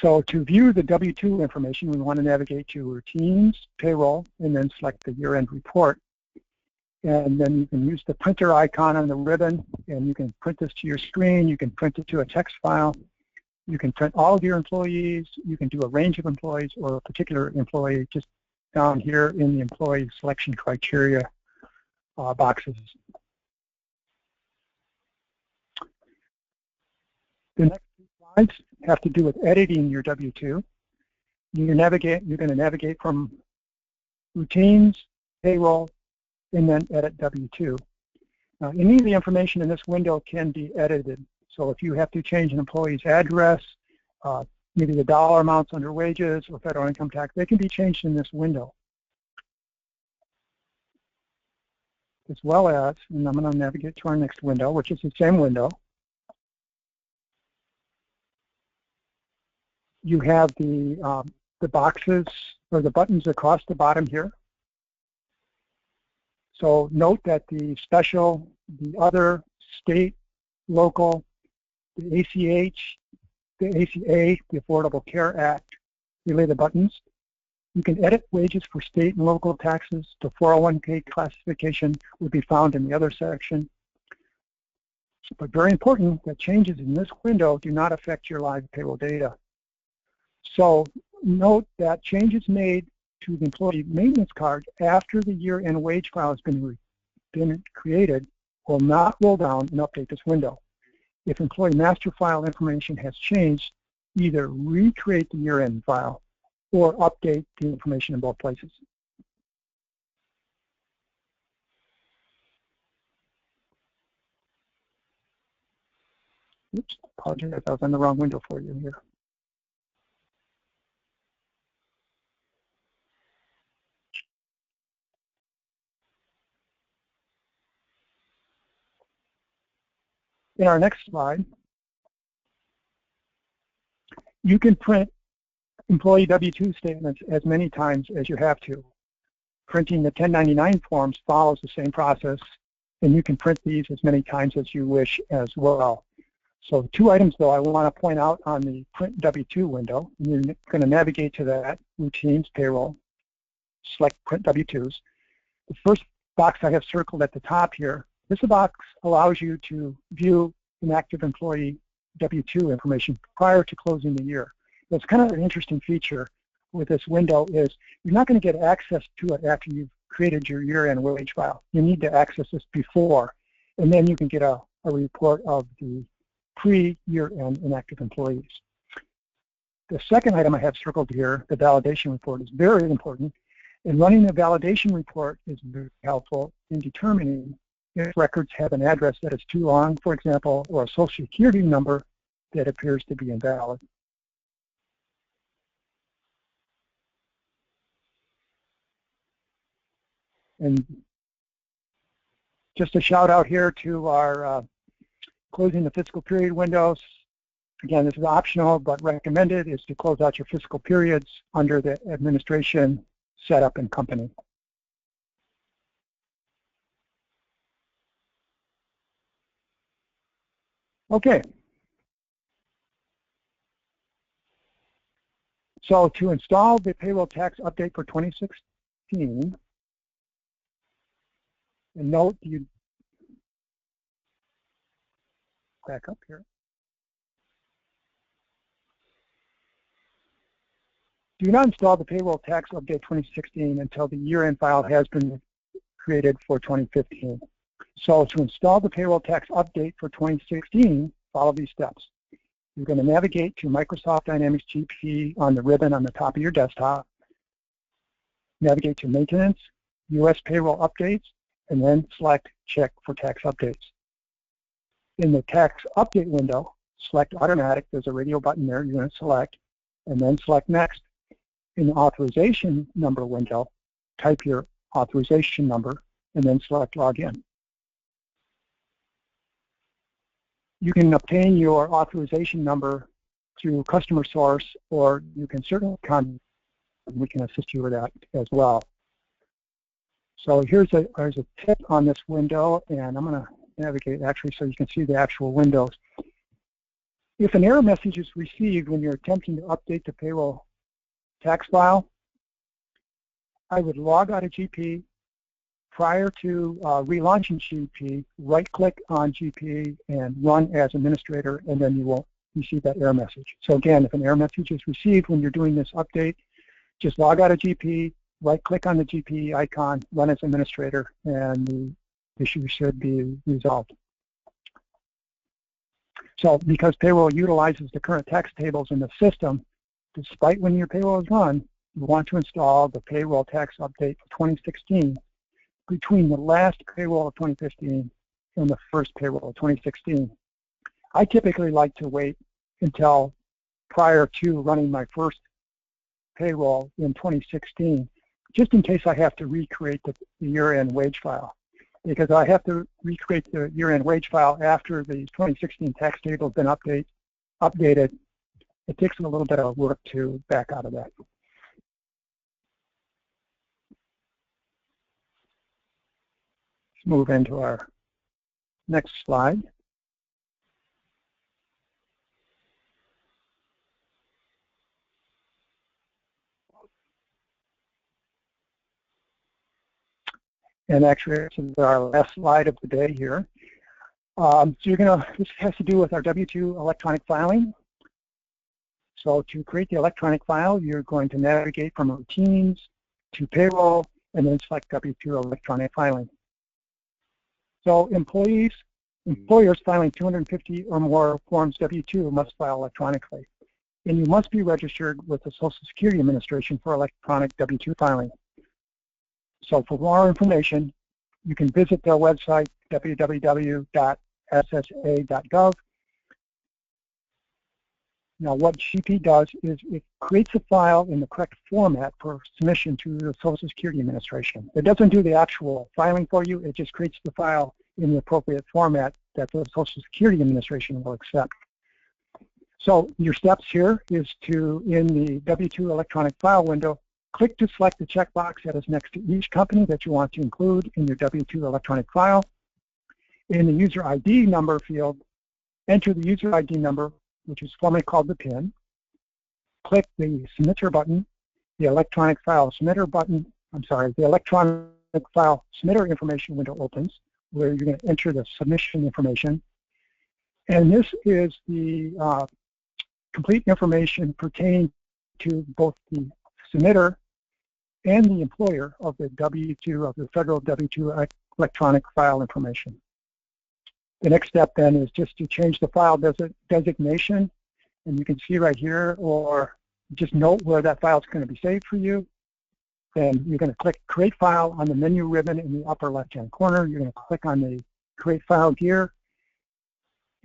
So to view the W-2 information, we want to navigate to routines, payroll, and then select the year-end report. And then you can use the printer icon on the ribbon, and you can print this to your screen. You can print it to a text file. You can print all of your employees. You can do a range of employees or a particular employee just down here in the employee selection criteria boxes. The next two slides have to do with editing your W-2. You're going to navigate from routines, payroll, and then edit W-2. Now, any of the information in this window can be edited. So if you have to change an employee's address, maybe the dollar amounts under wages or federal income tax, they can be changed in this window. As well as, and I'm going to navigate to our next window, which is the same window. You have the boxes or the buttons across the bottom here. So note that the special, the other, state, local, the ACH, the ACA, the Affordable Care Act related buttons. You can edit wages for state and local taxes. The 401k classification would be found in the other section. But very important that changes in this window do not affect your live payroll data. So note that changes made to the employee maintenance card after the year-end wage file has been created will not roll down and update this window. If employee master file information has changed, either recreate the year-end file or update the information in both places. Oops, apologize, I was on the wrong window for you here. In our next slide, you can print employee W-2 statements as many times as you have to. Printing the 1099 forms follows the same process, and you can print these as many times as you wish as well. So 2 items, though, I want to point out on the Print W-2 window. You're going to navigate to that, Routines, Payroll, select Print W-2s. The first box I have circled at the top here, this box allows you to view an active employee W-2 information prior to closing the year. That's kind of an interesting feature with this window is you're not going to get access to it after you've created your year-end wage file. You need to access this before, and then you can get a report of the pre-year-end inactive employees. The second item I have circled here, the validation report, is very important. And running a validation report is very helpful in determining if records have an address that is too long, for example, or a social security number that appears to be invalid. And just a shout out here to our closing the fiscal period windows. Again, this is optional, but recommended is to close out your fiscal periods under the administration setup and company. Okay. So to install the payroll tax update for 2016, and note you back up here. Do not install the payroll tax update 2016 until the year-end file has been created for 2015. So to install the payroll tax update for 2016, follow these steps. You're going to navigate to Microsoft Dynamics GP on the ribbon on the top of your desktop. Navigate to Maintenance, US Payroll Updates, and then select Check for Tax Updates. In the Tax Update window, select Automatic. There's a radio button there you're going to select, and then select Next. In the Authorization Number window, type your authorization number, and then select Login. You can obtain your authorization number through Customer Source, or you can certainly contact. We can assist you with that as well. So here's a tip on this window, and I'm going to navigate actually so you can see the actual windows. If an error message is received when you're attempting to update the payroll tax file, I would log out of GP. Prior to relaunching GP, right-click on GP and run as administrator, and then you will receive that error message. So again, if an error message is received when you're doing this update, just log out of GP, right-click on the GP icon, run as administrator, and the issue should be resolved. So because payroll utilizes the current tax tables in the system, despite when your payroll is run, you want to install the payroll tax update for 2016 between the last payroll of 2015 and the first payroll of 2016. I typically like to wait until prior to running my first payroll in 2016, just in case I have to recreate the year-end wage file. Because I have to recreate the year-end wage file after the 2016 tax table has been updated. It takes a little bit of work to back out of that. Move into our next slide. And actually, this is our last slide of the day here. So this has to do with our W-2 electronic filing. So to create the electronic file, you're going to navigate from Routines to Payroll, and then select W-2 electronic filing. So employers filing 250 or more forms W-2 must file electronically. And you must be registered with the Social Security Administration for electronic W-2 filing. So for more information, you can visit their website, www.ssa.gov, Now what GP does is it creates a file in the correct format for submission to the Social Security Administration. It doesn't do the actual filing for you, it just creates the file in the appropriate format that the Social Security Administration will accept. So your steps here is to, in the W-2 electronic file window, click to select the checkbox that is next to each company that you want to include in your W-2 electronic file. In the user ID number field, enter the user ID number, which is formerly called the PIN. Click the submitter button, the electronic file submitter button, the electronic file submitter information window opens, where you're going to enter the submission information. And this is the complete information pertaining to both the submitter and the employer of the W-2, of the federal W-2 electronic file information. The next step then is just to change the file designation, and you can see right here, or just note where that file is going to be saved for you. Then you're going to click Create File on the menu ribbon in the upper left-hand corner. You're going to click on the Create File here,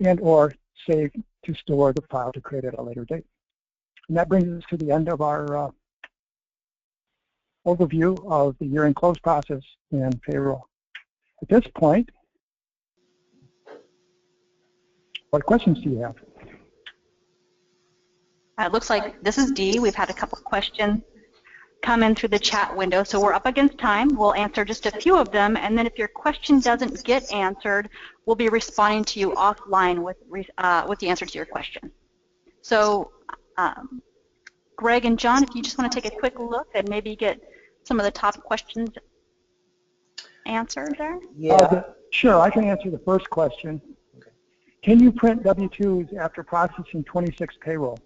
and or Save to store the file to create at a later date. And that brings us to the end of our overview of the year-end close process and payroll. At this point, what questions do you have? It looks like this is Dee. We've had a couple questions come in through the chat window, so we're up against time. We'll answer just a few of them, and then if your question doesn't get answered, we'll be responding to you offline with the answer to your question. So, Greg and John, if you just want to take a quick look and maybe get some of the top questions answered there. Yeah. Sure, I can answer the first question. Okay. Can you print W-2s after processing 26 payroll?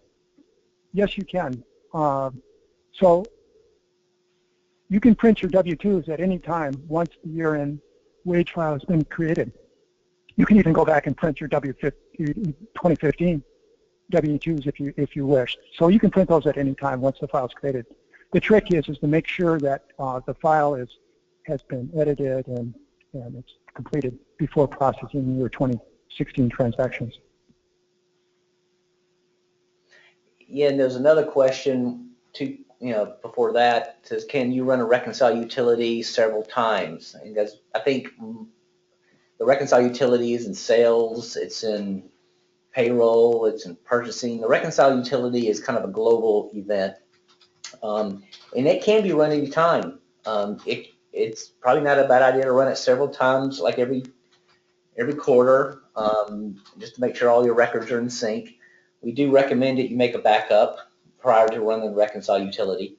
Yes, you can. So you can print your W-2s at any time once the year-end wage file has been created. You can even go back and print your 2015 W-2s if you wish. So you can print those at any time once the file is created. The trick is to make sure that the file has been edited and it's completed before processing your 2016 transactions. Yeah, and there's another question to, before that, says, can you run a reconcile utility several times? And that's, I think the reconcile utility is in sales, it's in payroll, it's in purchasing. The reconcile utility is kind of a global event, and it can be run anytime. It's probably not a bad idea to run it several times, like every quarter, just to make sure all your records are in sync. We do recommend that you make a backup prior to running the reconcile utility,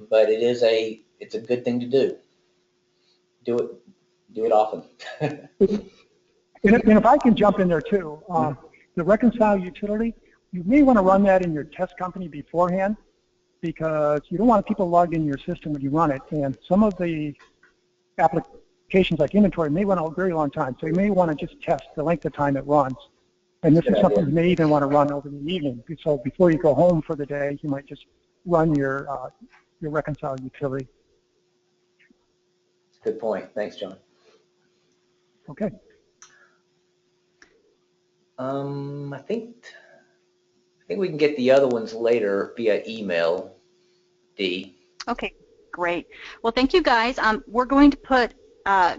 but it's a good thing to do. Do it often. And if I can jump in there too, the reconcile utility, you may want to run that in your test company beforehand, because you don't want people logged in your system when you run it, and some of the applications like inventory may run a very long time, so you may want to just test the length of time it runs. And this is something you may even want to run over the evening. So before you go home for the day, you might just run your reconcile utility. Good point. Thanks, John. Okay. I think we can get the other ones later via email, Dee. Okay, great. Well, thank you guys. We're going to put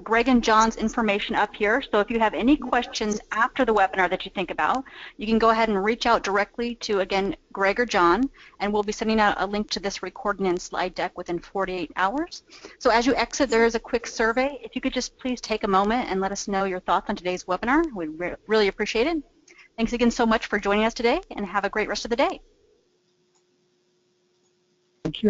Greg and John's information up here, so if you have any questions after the webinar that you think about, you can go ahead and reach out directly to, again, Greg or John, and we'll be sending out a link to this recording and slide deck within 48 hours. So as you exit, there is a quick survey. If you could just please take a moment and let us know your thoughts on today's webinar, we'd really appreciate it. Thanks again so much for joining us today, and have a great rest of the day.